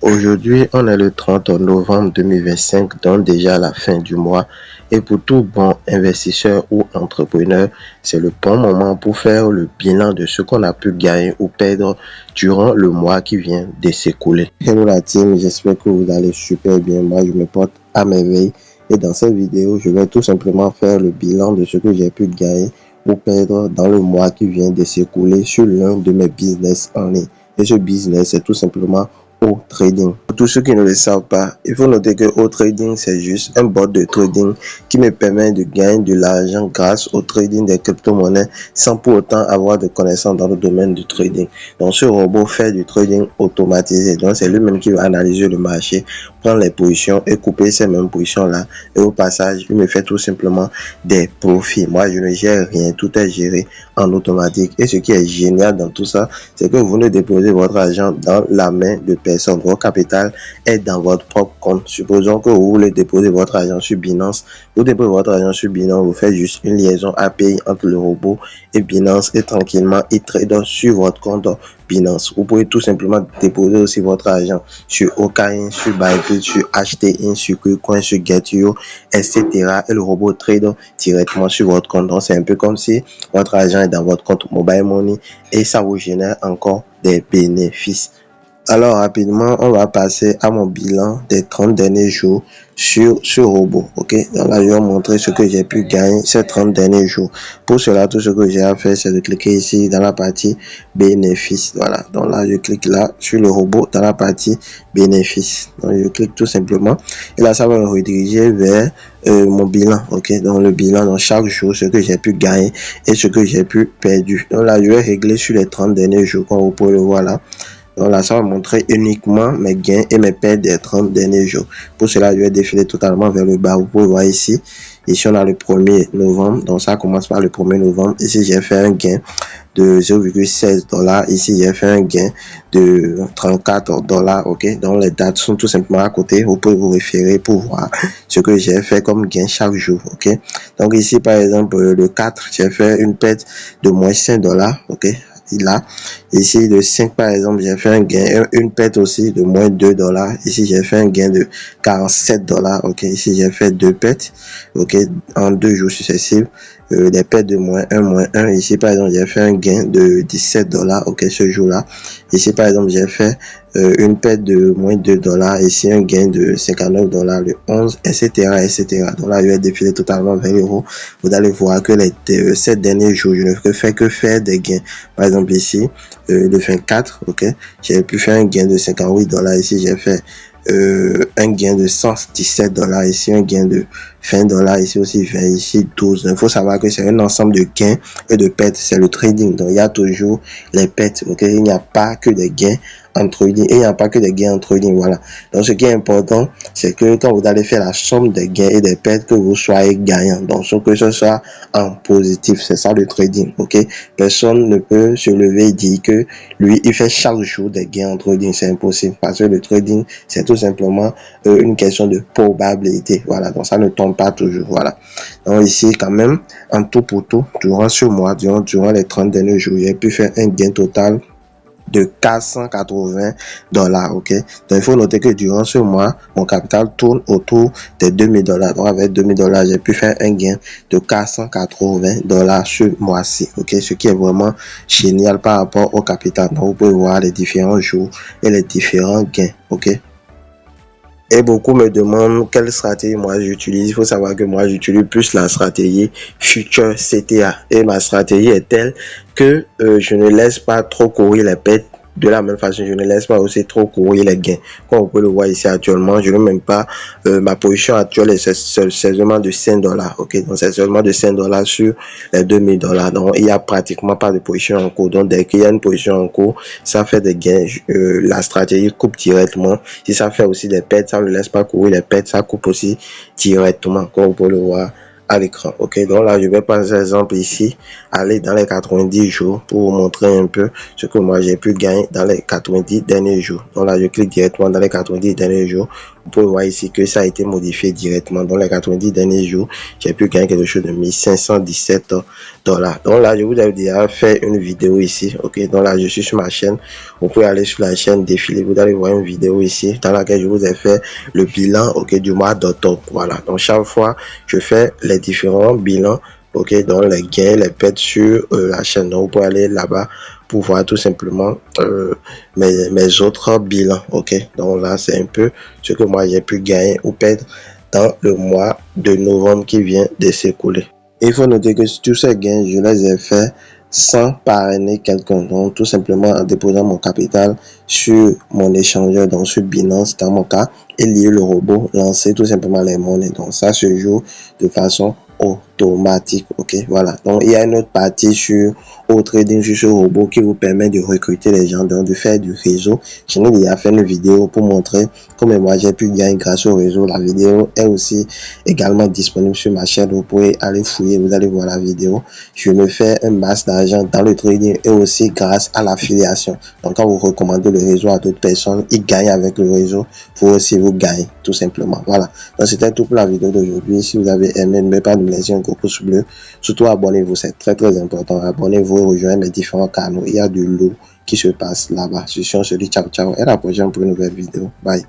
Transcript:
Aujourd'hui, on est le 30 novembre 2025, donc déjà la fin du mois. Et pour tout bon investisseur ou entrepreneur, c'est le bon moment pour faire le bilan de ce qu'on a pu gagner ou perdre durant le mois qui vient de s'écouler. Hello la team, j'espère que vous allez super bien. Moi, je me porte à merveille. Et dans cette vidéo, je vais tout simplement faire le bilan de ce que j'ai pu gagner ou perdre dans le mois qui vient de s'écouler sur l'un de mes business en ligne. Et ce business, c'est tout simplement trading. Pour tous ceux qui ne le savent pas, il faut noter que trading, c'est juste un bot de trading qui me permet de gagner de l'argent grâce au trading des crypto-monnaies sans pour autant avoir de connaissances dans le domaine du trading. Donc ce robot fait du trading automatisé. Donc c'est lui-même qui va analyser le marché, prendre les positions et couper ces mêmes positions-là. Et au passage, il me fait tout simplement des profits. Moi, je ne gère rien. Tout est géré en automatique. Et ce qui est génial dans tout ça, c'est que vous ne déposez votre argent dans la main de personne. Votre capital est dans votre propre compte. Supposons que vous voulez déposer votre argent sur Binance. Vous déposez votre argent sur Binance, vous faites juste une liaison API entre le robot et Binance et tranquillement, il trade sur votre compte Binance. Vous pouvez tout simplement déposer aussi votre argent sur Okain, sur Bybit, sur HTIN, sur KuCoin, sur Get.io, etc. Et le robot trade directement sur votre compte. Donc, c'est un peu comme si votre argent est dans votre compte Mobile Money et ça vous génère encore des bénéfices. Alors rapidement, on va passer à mon bilan des 30 derniers jours sur ce robot. Ok, donc là je vais vous montrer ce que j'ai pu gagner ces 30 derniers jours. Pour cela, tout ce que j'ai à faire, c'est de cliquer ici dans la partie bénéfices. Voilà, donc là je clique là sur le robot dans la partie bénéfices. Donc je clique tout simplement et là ça va me rediriger vers mon bilan. Ok, donc le bilan dans chaque jour, ce que j'ai pu gagner et ce que j'ai pu perdre. Donc là je vais régler sur les 30 derniers jours, comme vous pouvez le voir là. Donc là, ça va montrer uniquement mes gains et mes pertes des 30 derniers jours. Pour cela, je vais défiler totalement vers le bas. Vous pouvez voir ici. Ici, on a le 1er novembre. Donc, ça commence par le 1er novembre. Ici, j'ai fait un gain de 0,16 $. Ici, j'ai fait un gain de 34 $. Ok. Donc, les dates sont tout simplement à côté. Vous pouvez vous référer pour voir ce que j'ai fait comme gain chaque jour. Ok. Donc, ici, par exemple, le 4, j'ai fait une perte de moins 5 $. Ok. Là, ici le 5 par exemple, j'ai fait un gain, une perte aussi de moins 2 $. Ici j'ai fait un gain de 47 $. Ok, ici j'ai fait deux pertes, ok, en 2 jours successifs. Les pertes de moins 1. Ici par exemple j'ai fait un gain de 17 $. Ok, ce jour là. Ici par exemple j'ai fait une perte de moins 2 $. Ici un gain de 59 $, le 11, etc., etc. Donc là je vais défiler totalement vers l'euro. Vous allez voir que les 7 derniers jours je ne fais que faire des gains. Par exemple ici le 24, ok, j'ai pu faire un gain de 58 $. Ici j'ai fait un gain de 117 $. Ici un gain de 20 $. Ici aussi 20, ici 12. Il faut savoir que c'est un ensemble de gains et de pertes. C'est le trading. Donc il y a toujours les pertes. Ok, il n'y a pas que des gains en trading et il n'y a pas que des gains en trading. Voilà. Donc ce qui est important, c'est que quand vous allez faire la somme des gains et des pertes, que vous soyez gagnant. Donc que ce soit en positif. C'est ça le trading. Ok, personne ne peut se lever et dire que lui il fait chaque jour des gains en trading. C'est impossible parce que le trading c'est tout simplement une question de probabilité. Voilà, donc ça ne tombe pas toujours. Voilà, donc ici quand même en tout pour tout, durant ce mois, durant les 30 derniers jours, j'ai pu faire un gain total de 480 $. Ok, donc il faut noter que durant ce mois mon capital tourne autour des 2000 $. Donc avec 2000 $, j'ai pu faire un gain de 480 $ ce mois-ci. Ok, ce qui est vraiment génial par rapport au capital. Donc vous pouvez voir les différents jours et les différents gains. Ok, et beaucoup me demandent quelle stratégie moi j'utilise. Il faut savoir que moi j'utilise plus la stratégie Future CTA. Et ma stratégie est telle que je ne laisse pas trop courir les pertes. De la même façon, je ne laisse pas aussi trop courir les gains. Comme vous pouvez le voir ici actuellement, je ne même pas, ma position actuelle c'est seulement de 5 $. Ok, donc c'est seulement de 5 $ sur les 2000 $. Donc il n'y a pratiquement pas de position en cours. Donc dès qu'il y a une position en cours, ça fait des gains. La stratégie coupe directement. Si ça fait aussi des pertes, ça ne laisse pas courir les pertes, ça coupe aussi directement, comme vous pouvez le voir à l'écran. Ok, donc là, je vais par exemple ici aller dans les 90 jours pour vous montrer un peu ce que moi j'ai pu gagner dans les 90 derniers jours. Donc là, je clique directement dans les 90 derniers jours. Vous pouvez voir ici que ça a été modifié directement. Dans les 90 derniers jours, j'ai pu gagner quelque chose de 1517 $. Donc là, je vous avais déjà fait une vidéo ici. Ok, donc là, je suis sur ma chaîne. Vous pouvez aller sur la chaîne Défilé. Vous allez voir une vidéo ici dans laquelle je vous ai fait le bilan, ok, du mois d'octobre. Voilà. Donc chaque fois, je fais les différents bilans, ok, donc les gains, les pertes sur la chaîne. Donc vous pouvez aller là-bas pour voir tout simplement mes autres bilans, ok. Donc là, c'est un peu ce que moi j'ai pu gagner ou perdre dans le mois de novembre qui vient de s'écouler. Il faut noter que tous ces gains, je les ai faits sans parrainer quelqu'un, donc tout simplement en déposant mon capital sur mon échangeur, donc sur Binance dans mon cas, et lier le robot, lancer tout simplement les monnaies. Donc ça se joue de façon automatique. Ok, voilà. Donc il y a une autre partie sur trading sur ce robot qui vous permet de recruter les gens, donc de faire du réseau. Je n'ai déjà fait une vidéo pour montrer comment moi j'ai pu gagner grâce au réseau. La vidéo est aussi également disponible sur ma chaîne. Vous pouvez aller fouiller, vous allez voir la vidéo. Je me fais un masse d'argent dans le trading et aussi grâce à l'affiliation. Donc quand vous recommandez le réseau à d'autres personnes, ils gagnent avec le réseau. Vous aussi vous gagnez tout simplement. Voilà. Donc c'était tout pour la vidéo d'aujourd'hui. Si vous avez aimé, n'oubliez pas de me laisser un gros pouce bleu. Surtout abonnez-vous, c'est très très important. Abonnez-vous et rejoignez les différents canaux. Il y a du lot qui se passe là-bas. Je suis on se dit ciao ciao et à la prochaine pour une nouvelle vidéo. Bye.